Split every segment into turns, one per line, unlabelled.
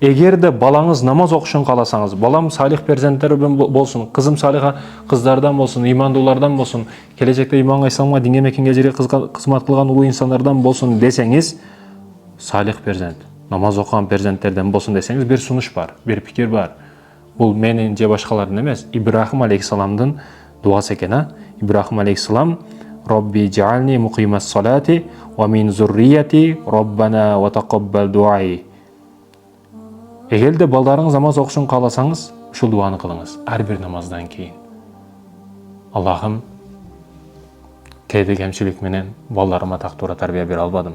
Эгерде балаңыз намаз окушун кааласаңыз, балам салих перзенттерден болсун, кызым салиха кыздардан болсун, имандуулардан болсун, келечекте иманга, исламга, динге, мекенге, жерге кызмат кылган улуу инсандардан болсун десеңиз, салих перзент, намаз окуган перзенттерден болсун десеңиз, бир сунуш бар, бир пикир бар. Бул менин же башкалардын эмес, Ибрахим алейхиссаламдын дуасы экен, а? Ибрахим алейхиссалам Робби джаални муқимас салати ва мин зуррияти Роббана ва тақаббал дуаи. Эгерде балдарыңыз намаз окушун кааласаңыз, ушул дуаны кылыңыз ар бир намаздан кийин. Аллахым, кээде кемчилик менен балдарыма тактуура тарбия бере албадым.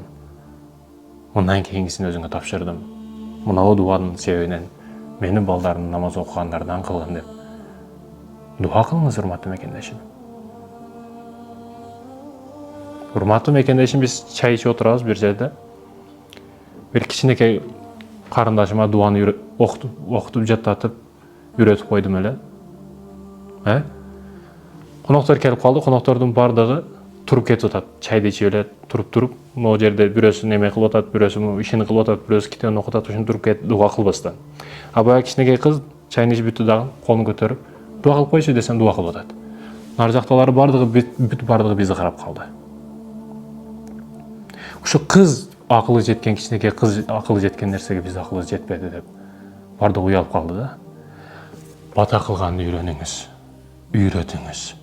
Мындан кийинкисин өзүңө тапшырдым. Мынау дуанын себебинен мени балдарым намаз окугандардан кылгын деп. Дуа кылыңыз, урматтуу мекендешим. Урматтуу мекендешим, биз чай ичип отурабыз бир жерде. Бир кичинекей карындашыма дуаны окутуп жаттатып үйрөтүп койдум эле. Коноктор келип калды, коноктордун бардыгы туруп кетип атат. Чайды ичип эле туруп, могу жерде бирөөсү неме кылып атат, бирөөсү ишин кылып атат, бирөөсү китебин окуп атат, ошону туруп кетип дуа кылбастан. А баягы кичинекей кыз чайын ичип бүттү дагы, колун көтөрүп, дуа кылып койчу десем дуа кылып атат. Нар жактагылар бардыгы бизди карап калды. Ушу кыз акылы жеткен, кичинекей кыз акылы жеткен нерсеге биз акылыбыз жетпеди деп бардыгы уялып калды да. Бата кылганды үйрөнүңүз, үйрөтүңүз.